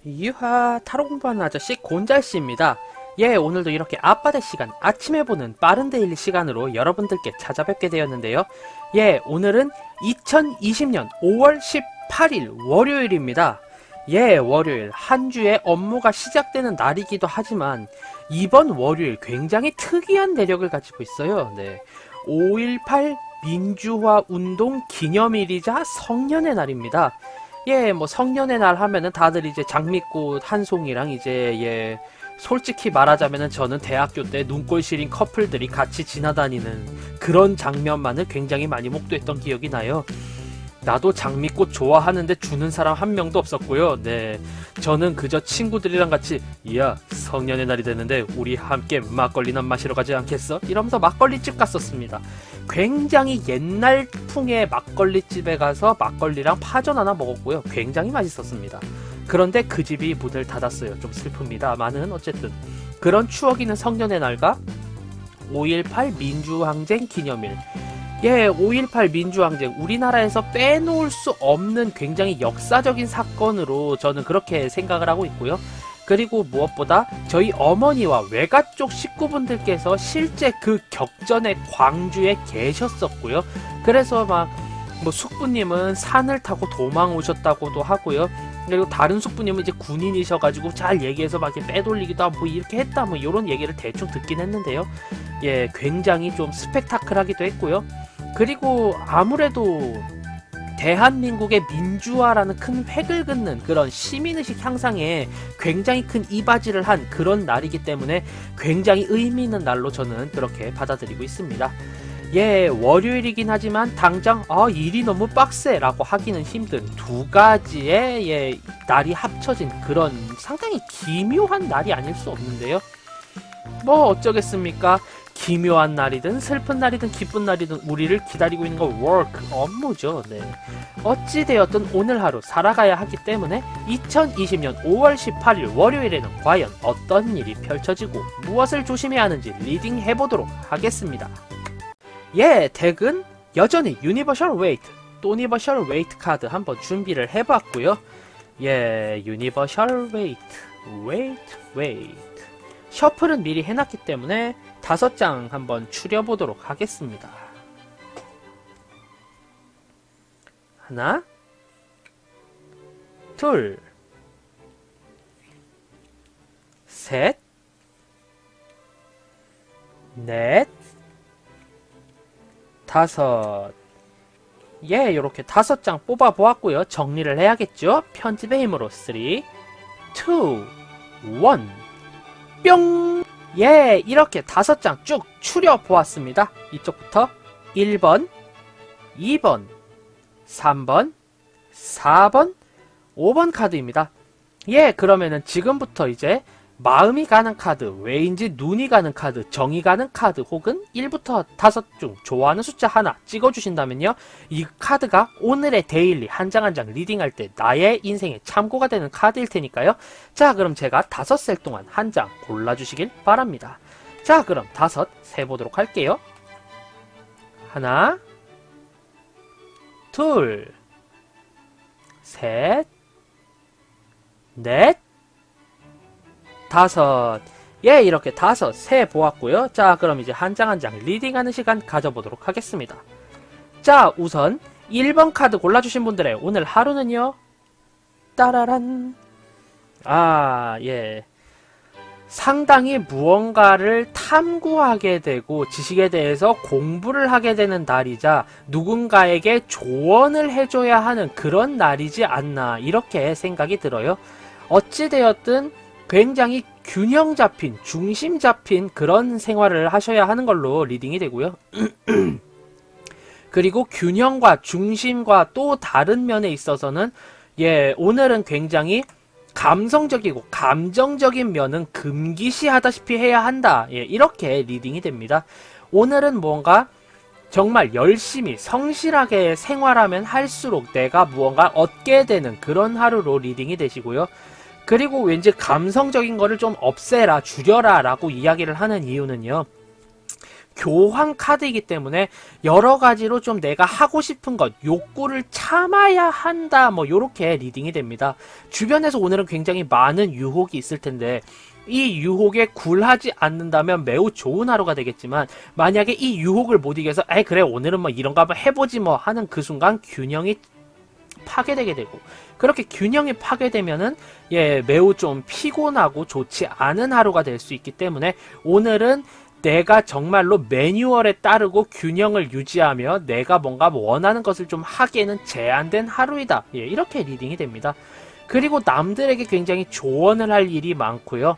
유하, 타로 공부하는 아저씨 곤잘씨입니다. 예, 오늘도 이렇게 아빠의 시간, 아침에 보는 빠른 데일리 시간으로 여러분들께 찾아뵙게 되었는데요. 예, 오늘은 2020년 5월 18일 월요일입니다. 예, 월요일 한 주의 업무가 시작되는 날이기도 하지만 이번 월요일 굉장히 특이한 내력을 가지고 있어요. 네, 5.18 민주화 운동 기념일이자 성년의 날입니다. 예, 뭐 성년의 날 하면은 다들 이제 장미꽃 한 송이랑 이제 예, 솔직히 말하자면은 저는 대학교 때 눈꼴 시린 커플들이 같이 지나다니는 그런 장면만을 굉장히 많이 목도했던 기억이 나요. 나도 장미꽃 좋아하는데 주는 사람 한 명도 없었고요. 네, 저는 그저 친구들이랑 같이 이야, 성년의 날이 되는데 우리 함께 막걸리나 마시러 가지 않겠어? 이러면서 막걸리집 갔었습니다. 굉장히 옛날풍의 막걸리집에 가서 막걸리랑 파전 하나 먹었고요. 굉장히 맛있었습니다. 그런데 그 집이 문을 닫았어요. 좀 슬픕니다만은 어쨌든 그런 추억 있는 성년의 날과 5.18 민주항쟁 기념일. 예, 5.18 민주항쟁, 우리나라에서 빼놓을 수 없는 굉장히 역사적인 사건으로 저는 그렇게 생각을 하고 있고요. 그리고 무엇보다 저희 어머니와 외가 쪽 식구분들께서 실제 그 격전에 광주에 계셨었고요. 그래서 막 뭐 숙부님은 산을 타고 도망 오셨다고도 하고요. 그리고 다른 숙부님은 이제 군인이셔가지고 잘 얘기해서 막 이렇게 빼돌리기도 하고 뭐 이렇게 했다 뭐 이런 얘기를 대충 듣긴 했는데요. 예, 굉장히 좀 스펙타클하기도 했고요. 그리고 아무래도 대한민국의 민주화라는 큰 획을 긋는 그런 시민의식 향상에 굉장히 큰 이바지를 한 그런 날이기 때문에 굉장히 의미 있는 날로 저는 그렇게 받아들이고 있습니다. 예, 월요일이긴 하지만 당장 일이 너무 빡세라고 하기는 힘든 두 가지의 예, 날이 합쳐진 그런 상당히 기묘한 날이 아닐 수 없는데요. 뭐 어쩌겠습니까? 기묘한 날이든 슬픈 날이든 기쁜 날이든 우리를 기다리고 있는 거 work, 업무죠. 네. 어찌되었든 오늘 하루 살아가야 하기 때문에 2020년 5월 18일 월요일에는 과연 어떤 일이 펼쳐지고 무엇을 조심해야 하는지 리딩 해보도록 하겠습니다. 예, 덱은 여전히 유니버셜 웨이트, 또니버셜 웨이트 카드 한번 준비를 해봤고요. 예, 유니버셜 웨이트. 셔플은 미리 해놨기 때문에 5장 한번 추려보도록 하겠습니다. 하나, 둘, 셋, 넷, 다섯. 예, 요렇게 5장 뽑아보았고요. 정리를 해야겠죠? 편집의 힘으로 3, 2, 1 뿅! 예, 이렇게 5장 쭉 추려보았습니다. 이쪽부터 1번, 2번, 3번, 4번, 5번 카드입니다. 예, 그러면은 지금부터 이제 마음이 가는 카드, 왜인지 눈이 가는 카드, 정이 가는 카드, 혹은 1부터 5 중 좋아하는 숫자 하나 찍어주신다면요, 이 카드가 오늘의 데일리 한 장 한 장 리딩할 때 나의 인생에 참고가 되는 카드일 테니까요. 자, 그럼 제가 5셀 동안 한 장 골라주시길 바랍니다. 자, 그럼 5 세보도록 할게요. 하나, 둘, 셋, 넷, 5. 예, 이렇게 5 세 보았고요. 자, 그럼 이제 한 장 한 장 리딩하는 시간 가져보도록 하겠습니다. 자, 우선 1번 카드 골라주신 분들의 오늘 하루는요, 따라란. 예. 상당히 무언가를 탐구하게 되고 지식에 대해서 공부를 하게 되는 날이자 누군가에게 조언을 해줘야 하는 그런 날이지 않나, 이렇게 생각이 들어요. 어찌되었든 굉장히 균형 잡힌, 중심 잡힌 그런 생활을 하셔야 하는 걸로 리딩이 되고요. 그리고 균형과 중심과 또 다른 면에 있어서는 예, 오늘은 굉장히 감성적이고 감정적인 면은 금기시하다시피 해야 한다. 예, 이렇게 리딩이 됩니다. 오늘은 뭔가 정말 열심히 성실하게 생활하면 할수록 내가 무언가 얻게 되는 그런 하루로 리딩이 되시고요. 그리고 왠지 감성적인 거를 좀 없애라, 줄여라 라고 이야기를 하는 이유는요, 교황 카드이기 때문에 여러 가지로 좀 내가 하고 싶은 것, 욕구를 참아야 한다, 뭐 요렇게 리딩이 됩니다. 주변에서 오늘은 굉장히 많은 유혹이 있을 텐데 이 유혹에 굴하지 않는다면 매우 좋은 하루가 되겠지만, 만약에 이 유혹을 못 이겨서 에이 그래 오늘은 뭐 이런가 한번 해보지 뭐 하는 그 순간 균형이 파괴되게 되고, 그렇게 균형이 파괴되면은 매우 좀 피곤하고 좋지 않은 하루가 될 수 있기 때문에 오늘은 내가 정말로 매뉴얼에 따르고 균형을 유지하며 내가 뭔가 원하는 것을 좀 하기에는 제한된 하루이다. 이렇게 리딩이 됩니다. 그리고 남들에게 굉장히 조언을 할 일이 많고요.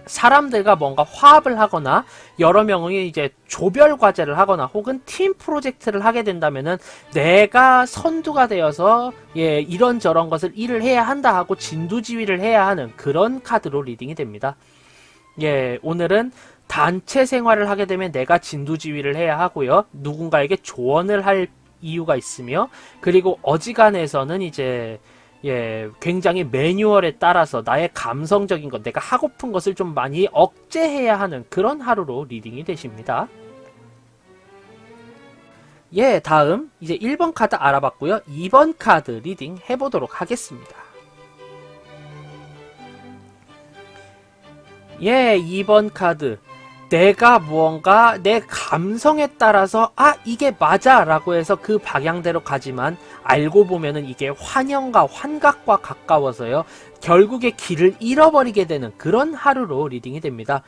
사람들과 뭔가 화합을 하거나 여러 명이 이제 조별 과제를 하거나 혹은 팀 프로젝트를 하게 된다면은 내가 선두가 되어서 이런저런 것을 일을 해야 한다 하고 진두지휘를 해야 하는 그런 카드로 리딩이 됩니다. 오늘은 단체 생활을 하게 되면 내가 진두지휘를 해야 하고요. 누군가에게 조언을 할 이유가 있으며, 그리고 어지간해서는 이제 굉장히 매뉴얼에 따라서 나의 감성적인 것, 내가 하고픈 것을 좀 많이 억제해야 하는 그런 하루로 리딩이 되십니다. 다음 이제 1번 카드 알아봤고요. 2번 카드 리딩 해보도록 하겠습니다. 2번 카드. 내가 무언가 내 감성에 따라서 이게 맞아 라고 해서 그 방향대로 가지만 알고 보면은 이게 환영과 환각과 가까워서요 결국에 길을 잃어버리게 되는 그런 하루로 리딩이 됩니다.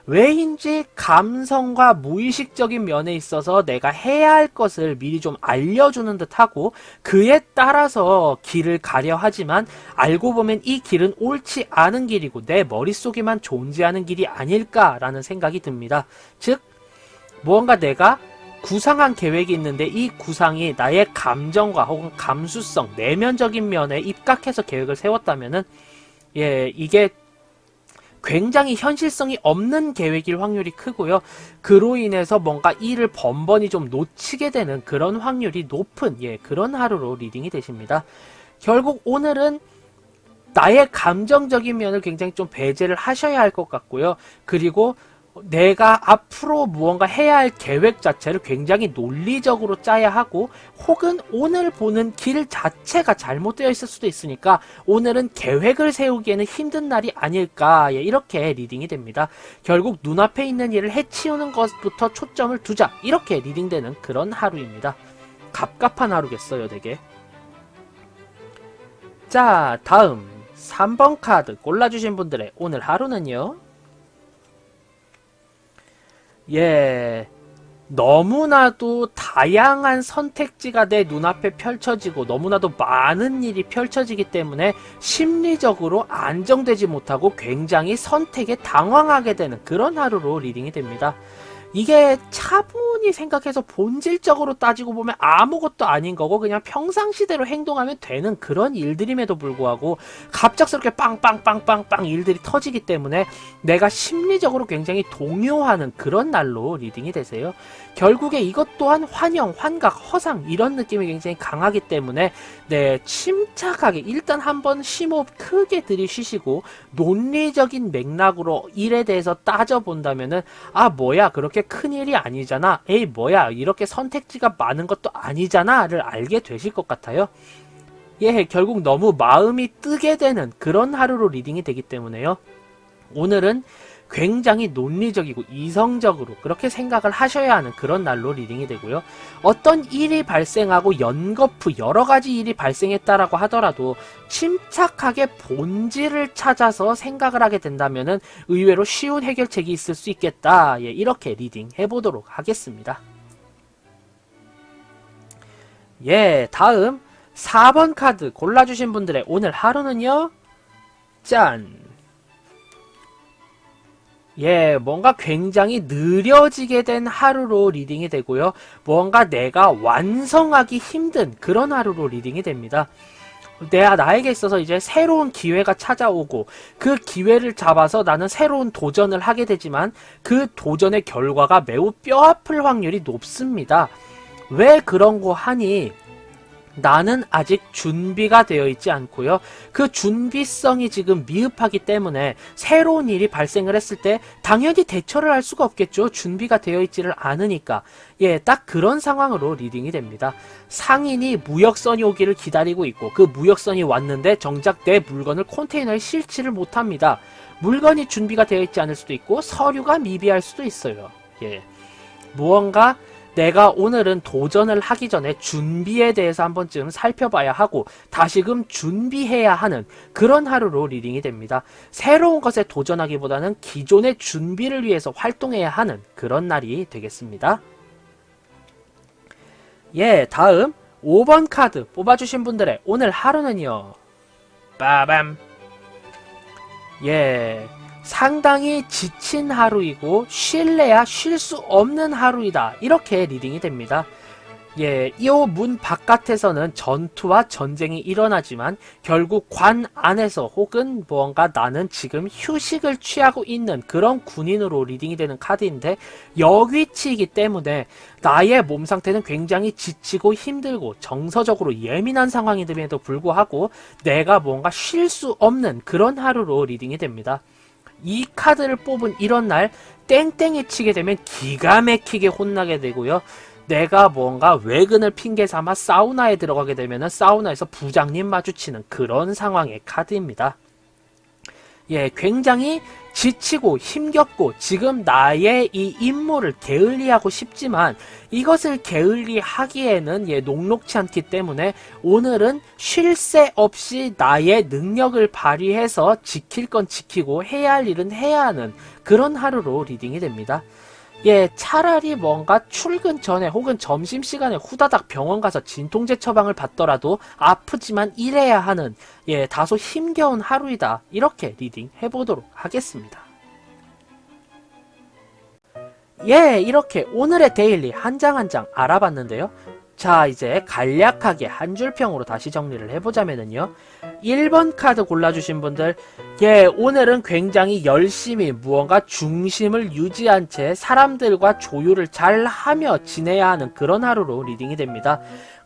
왜인지 감성과 무의식적인 면에 있어서 내가 해야 할 것을 미리 좀 알려주는 듯하고 그에 따라서 길을 가려 하지만 알고 보면 이 길은 옳지 않은 길이고 내 머릿속에만 존재하는 길이 아닐까라는 생각이 듭니다. 즉 무언가 내가 구상한 계획이 있는데 이 구상이 나의 감정과 혹은 감수성, 내면적인 면에 입각해서 계획을 세웠다면은 이게 굉장히 현실성이 없는 계획일 확률이 크고요. 그로 인해서 뭔가 일을 번번이 좀 놓치게 되는 그런 확률이 높은 그런 하루로 리딩이 되십니다. 결국 오늘은 나의 감정적인 면을 굉장히 좀 배제를 하셔야 할 것 같고요. 그리고 내가 앞으로 무언가 해야 할 계획 자체를 굉장히 논리적으로 짜야 하고, 혹은 오늘 보는 길 자체가 잘못되어 있을 수도 있으니까 오늘은 계획을 세우기에는 힘든 날이 아닐까, 이렇게 리딩이 됩니다. 결국 눈앞에 있는 일을 해치우는 것부터 초점을 두자, 이렇게 리딩되는 그런 하루입니다. 갑갑한 하루겠어요 되게. 자, 다음 3번 카드 골라주신 분들의 오늘 하루는요, 너무나도 다양한 선택지가 내 눈앞에 펼쳐지고 너무나도 많은 일이 펼쳐지기 때문에 심리적으로 안정되지 못하고 굉장히 선택에 당황하게 되는 그런 하루로 리딩이 됩니다. 이게 차분히 생각해서 본질적으로 따지고 보면 아무것도 아닌 거고 그냥 평상시대로 행동하면 되는 그런 일들임에도 불구하고 갑작스럽게 빵빵빵빵빵 일들이 터지기 때문에 내가 심리적으로 굉장히 동요하는 그런 날로 리딩이 되세요. 결국에 이것 또한 환영, 환각, 허상 이런 느낌이 굉장히 강하기 때문에 침착하게 일단 한번 심호흡 크게 들이쉬시고 논리적인 맥락으로 일에 대해서 따져본다면은 뭐야 그렇게 큰일이 아니잖아, 에이 뭐야 이렇게 선택지가 많은 것도 아니잖아 를 알게 되실 것 같아요. 결국 너무 마음이 뜨게 되는 그런 하루로 리딩이 되기 때문에요, 오늘은 굉장히 논리적이고 이성적으로 그렇게 생각을 하셔야 하는 그런 날로 리딩이 되고요. 어떤 일이 발생하고 연거푸 여러가지 일이 발생했다라고 하더라도 침착하게 본질을 찾아서 생각을 하게 된다면은 의외로 쉬운 해결책이 있을 수 있겠다. 이렇게 리딩 해보도록 하겠습니다. 다음 4번 카드 골라주신 분들의 오늘 하루는요, 짠! 뭔가 굉장히 느려지게 된 하루로 리딩이 되고요. 뭔가 내가 완성하기 힘든 그런 하루로 리딩이 됩니다. 나에게 있어서 이제 새로운 기회가 찾아오고 그 기회를 잡아서 나는 새로운 도전을 하게 되지만 그 도전의 결과가 매우 뼈아플 확률이 높습니다. 왜 그런 거 하니? 나는 아직 준비가 되어 있지 않고요. 그 준비성이 지금 미흡하기 때문에 새로운 일이 발생을 했을 때 당연히 대처를 할 수가 없겠죠. 준비가 되어 있지를 않으니까. 예, 딱 그런 상황으로 리딩이 됩니다. 상인이 무역선이 오기를 기다리고 있고 그 무역선이 왔는데 정작 내 물건을 컨테이너에 실지를 못합니다. 물건이 준비가 되어 있지 않을 수도 있고 서류가 미비할 수도 있어요. 예, 무언가 내가 오늘은 도전을 하기 전에 준비에 대해서 한 번쯤 살펴봐야 하고 다시금 준비해야 하는 그런 하루로 리딩이 됩니다. 새로운 것에 도전하기보다는 기존의 준비를 위해서 활동해야 하는 그런 날이 되겠습니다. 예, 다음 5번 카드 뽑아주신 분들의 오늘 하루는요. 빠밤. 예, 상당히 지친 하루이고 쉴래야 쉴 수 없는 하루이다. 이렇게 리딩이 됩니다. 예, 이 문 바깥에서는 전투와 전쟁이 일어나지만 결국 관 안에서 혹은 무언가 나는 지금 휴식을 취하고 있는 그런 군인으로 리딩이 되는 카드인데 역위치이기 때문에 나의 몸 상태는 굉장히 지치고 힘들고 정서적으로 예민한 상황임에도 불구하고 내가 뭔가 쉴 수 없는 그런 하루로 리딩이 됩니다. 이 카드를 뽑은 이런 날 땡땡이 치게 되면 기가 막히게 혼나게 되고요. 내가 뭔가 외근을 핑계 삼아 사우나에 들어가게 되면 사우나에서 부장님 마주치는 그런 상황의 카드입니다. 예, 굉장히 지치고 힘겹고 지금 나의 이 임무를 게을리하고 싶지만 이것을 게을리하기에는 녹록치 않기 때문에 오늘은 쉴 새 없이 나의 능력을 발휘해서 지킬 건 지키고 해야 할 일은 해야 하는 그런 하루로 리딩이 됩니다. 예, 차라리 뭔가 출근 전에 혹은 점심시간에 후다닥 병원 가서 진통제 처방을 받더라도 아프지만 일해야 하는 다소 힘겨운 하루이다. 이렇게 리딩 해보도록 하겠습니다. 예, 이렇게 오늘의 데일리 한 장 한 장 알아봤는데요. 자, 이제 간략하게 한 줄평으로 다시 정리를 해보자면요. 1번 카드 골라주신 분들, 예, 오늘은 굉장히 열심히 무언가 중심을 유지한 채 사람들과 조율을 잘 하며 지내야 하는 그런 하루로 리딩이 됩니다.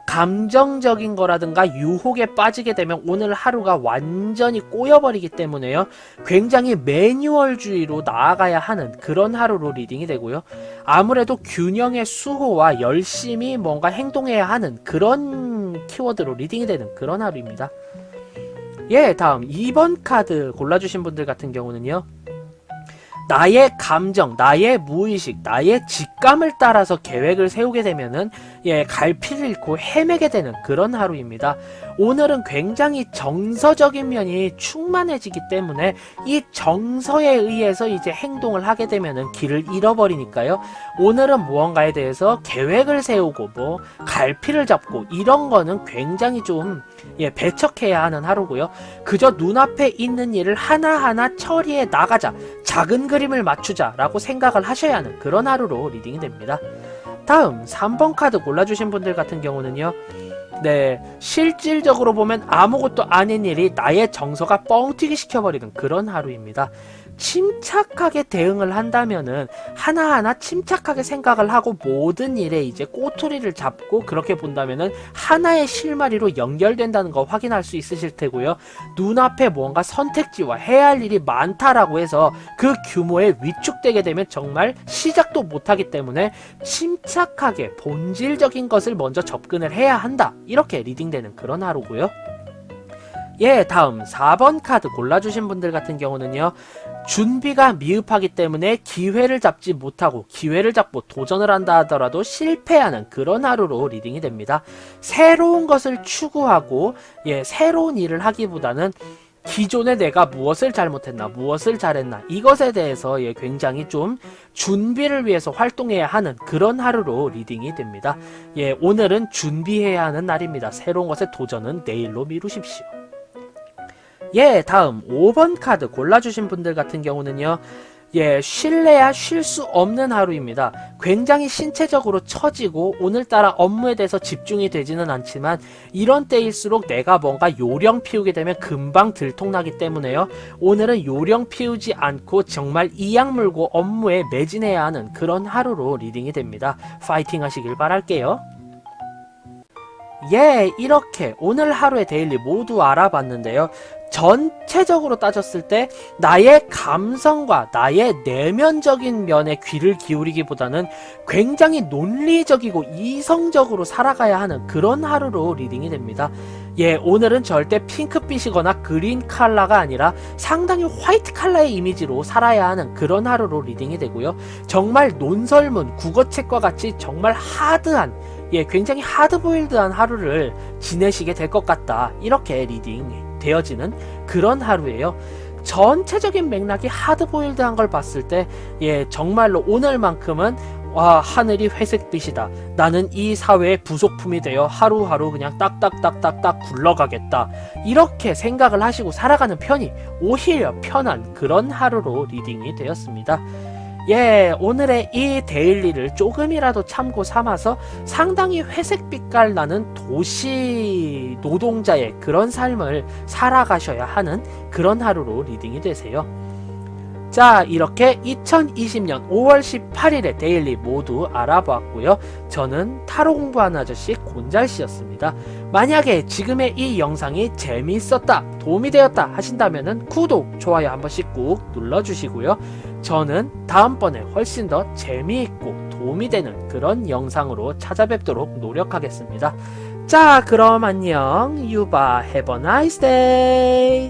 감정적인 거라든가 유혹에 빠지게 되면 오늘 하루가 완전히 꼬여버리기 때문에요. 굉장히 매뉴얼주의로 나아가야 하는 그런 하루로 리딩이 되고요. 아무래도 균형의 수호와 열심히 뭔가 행동해야 하는 그런 키워드로 리딩이 되는 그런 하루입니다. 예, 다음 2번 카드 골라주신 분들 같은 경우는요. 나의 감정, 나의 무의식, 나의 직감을 따라서 계획을 세우게 되면은 갈피를 잃고 헤매게 되는 그런 하루입니다. 오늘은 굉장히 정서적인 면이 충만해지기 때문에 이 정서에 의해서 이제 행동을 하게 되면은 길을 잃어버리니까요. 오늘은 무언가에 대해서 계획을 세우고 뭐 갈피를 잡고 이런 거는 굉장히 좀 배척해야 하는 하루고요. 그저 눈앞에 있는 일을 하나하나 처리해 나가자, 작은 그림을 맞추자 라고 생각을 하셔야 하는 그런 하루로 리딩이 됩니다. 다음 3번 카드 골라주신 분들 같은 경우는요. 네, 실질적으로 보면 아무것도 아닌 일이 나의 정서가 뻥튀기 시켜버리는 그런 하루입니다. 침착하게 대응을 한다면은 하나하나 침착하게 생각을 하고 모든 일에 이제 꼬투리를 잡고 그렇게 본다면은 하나의 실마리로 연결된다는 거 확인할 수 있으실 테고요. 눈앞에 뭔가 선택지와 해야 할 일이 많다라고 해서 그 규모에 위축되게 되면 정말 시작도 못하기 때문에 침착하게 본질적인 것을 먼저 접근을 해야 한다. 이렇게 리딩되는 그런 하루고요. 예, 다음 4번 카드 골라주신 분들 같은 경우는요. 준비가 미흡하기 때문에 기회를 잡지 못하고 기회를 잡고 도전을 한다 하더라도 실패하는 그런 하루로 리딩이 됩니다. 새로운 것을 추구하고 새로운 일을 하기보다는 기존에 내가 무엇을 잘못했나 무엇을 잘했나 이것에 대해서 굉장히 좀 준비를 위해서 활동해야 하는 그런 하루로 리딩이 됩니다. 오늘은 준비해야 하는 날입니다. 새로운 것에 도전은 내일로 미루십시오. 다음 5번 카드 골라주신 분들 같은 경우는요. 쉴래야 쉴 수 없는 하루입니다. 굉장히 신체적으로 처지고 오늘따라 업무에 대해서 집중이 되지는 않지만 이런 때일수록 내가 뭔가 요령 피우게 되면 금방 들통나기 때문에요. 오늘은 요령 피우지 않고 정말 이악 물고 업무에 매진해야 하는 그런 하루로 리딩이 됩니다. 파이팅 하시길 바랄게요. 예, 이렇게 오늘 하루의 데일리 모두 알아봤는데요. 전체적으로 따졌을 때 나의 감성과 나의 내면적인 면에 귀를 기울이기보다는 굉장히 논리적이고 이성적으로 살아가야 하는 그런 하루로 리딩이 됩니다. 예, 오늘은 절대 핑크빛이거나 그린 컬러가 아니라 상당히 화이트 컬러의 이미지로 살아야 하는 그런 하루로 리딩이 되고요. 정말 논설문, 국어책과 같이 정말 하드한, 예, 굉장히 하드보일드한 하루를 지내시게 될 것 같다. 이렇게 리딩 되어지는 그런 하루예요. 전체적인 맥락이 하드보일드한 걸 봤을 때, 예, 정말로 오늘만큼은 와, 하늘이 회색빛이다. 나는 이 사회의 부속품이 되어 하루하루 그냥 딱딱딱딱딱 굴러가겠다. 이렇게 생각을 하시고 살아가는 편이 오히려 편한 그런 하루로 리딩이 되었습니다. 예, 오늘의 이 데일리를 조금이라도 참고 삼아서 상당히 회색 빛깔 나는 도시 노동자의 그런 삶을 살아가셔야 하는 그런 하루로 리딩이 되세요. 자, 이렇게 2020년 5월 18일의 데일리 모두 알아보았고요. 저는 타로 공부하는 아저씨 곤잘씨였습니다. 만약에 지금의 이 영상이 재미있었다, 도움이 되었다 하신다면 구독, 좋아요 한 번씩 꾹 눌러주시고요. 저는 다음번에 훨씬 더 재미있고 도움이 되는 그런 영상으로 찾아뵙도록 노력하겠습니다. 자, 그럼 안녕. 유바, have a nice day.